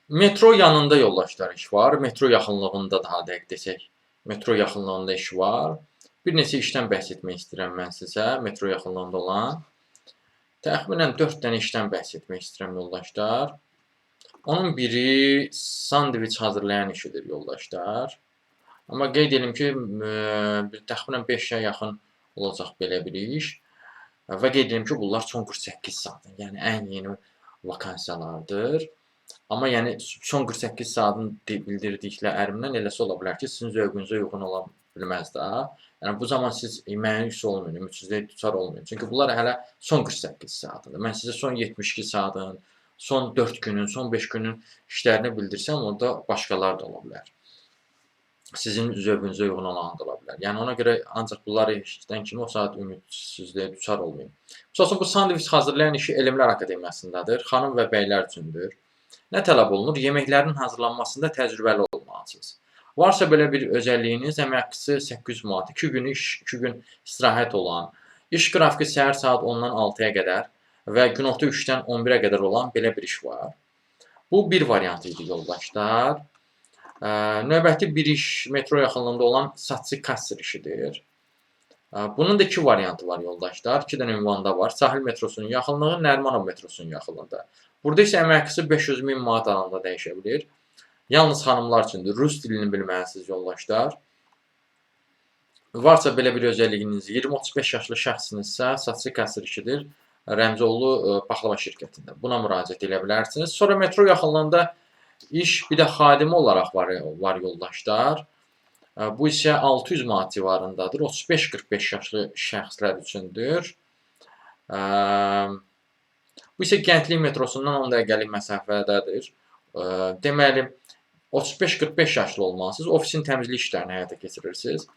Metro yanında yoldaşlar iş var. Metro yaxınlığında daha dəqiq desək. Metro yaxınlığında iş var. Bir neçə işdən bəhs etmək istəyirəm mən sizə. Metro yaxınlığında olan. Təxminən 4 dənə işdən bəhs etmək istəyirəm yoldaşlar. Onun biri sandviç hazırlayan işidir yoldaşlar. Amma qeyd edim ki, təxminən 5-ə yaxın olacaq belə bir iş. Və qeyd edim ki, bunlar son 48 saat. Yəni ən yeni vakansiyalardır. Amma yəni son 48 saatın bildirdiklərindən eləsi ola bilər ki, sizin zövqünüzə uyğun ola bilməz də. Yəni bu zaman siz məyus olmayın, ümidsizliyə düçar olmayın. Çünki bunlar hələ son 48 saatıdır. Mən sizə son 72 saatın, son 4 günün, son 5 günün işlərini bildirsəm, orada başqaları da ola bilər. Sizin zövqünüzə uyğun olan da ola bilər. Yəni ona görə ancaq bunları eşidən kimi o saat ümidsizliyə düçar olmayın. Məsələn, bu sandviç hazırlayan işi Elmlər Akademiyasındadır. Xanım və bəylər üçündür. Nə tələb olunur? Yeməklərin hazırlanmasında təcrübəli olmalısınız. Varsa belə bir özəlliyiniz, əmək haqqısı 800 manat, 2 gün iş, 2 gün istirahət olan, iş qrafiki səhər saat 10-dan 6-ya qədər və günorta 3-dən 11-ə qədər olan belə bir iş var. Bu bir variantı idi yoldaşlar. Növbəti bir iş metro yaxınlığında olan satçı kasser işidir. Bunun da 2 variantı var yoldaşlar. 2 dənə ünvanda var. Sahil metrosunun yaxınlığı, Nərimanov metrosunun yaxınlığında. Burada isə əmək haqqısı 500.000 manat aralığında dəyişə bilir. Yalnız xanımlar üçündür. Rus dilini bilməlisiniz yoldaşlar. Varsa belə bir özəlliyiniz, 20-35 yaşlı şəxsinizsə, satçı kasser işidir. Rəmzoğlu Paxlava şirkətində. Buna müraciət edə bilərsiniz. Sonra metro yaxınlığında iş bir də xadimi olaraq var yoldaşlar. Bu isə 600 manat civarındadır. 35-45 yaşlı şəxslər üçündür. Bu isə Gənclik metrosundan 10 dəqiqəlik məsafədədir. Deməli, 35-45 yaşlı olmalısınız. Ofisin təmizlik işlərini həyata keçirirsiniz.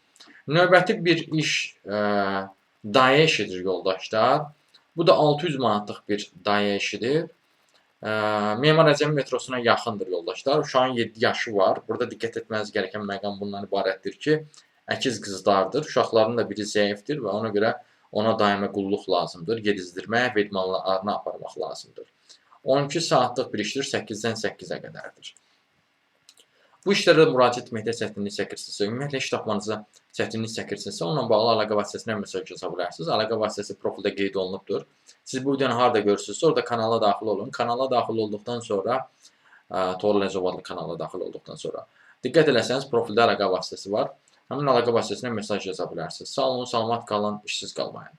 Növbəti bir iş dayə işidir yoldaşlar. Bu da 600 manatlıq bir dayə işidir. Memar Əcəmi metrosuna yaxındır yoldaşlar. Uşağın 7 yaşı var. Burada diqqət etməniz gerəkən məqam bundan ibarətdir ki, əkiz qızlardır. Uşaqların da biri zəifdir və ona görə ona daimə qulluq lazımdır. Yedizdirmək və idmanlarını aparmaq lazımdır. 12 saatlıq bir işdir, 8-dən 8-ə qədərdir. Bu işlərə müraciət etməkdə çətinlik çəkirsinizsə, ümumiyyətlə iş tapmanıza çətinlik çəkirsinizsə, onunla bağlı əlaqə vasitəsinə mesaj yaza bilərsiniz. Əlaqə vasitəsi profildə qeyd olunubdur. Siz bu videonu harada görürsünüzsə, orada kanala daxil olun. Kanala daxil olduqdan sonra, Toğrul Əcəb adlı kanala daxil olduqdan sonra diqqət eləsəniz, profildə əlaqə vasitəsi var. Həmin əlaqə vasitəsinə mesaj yaza bilərsiniz. Sağ olun, salamat qalın, işsiz qalmayın.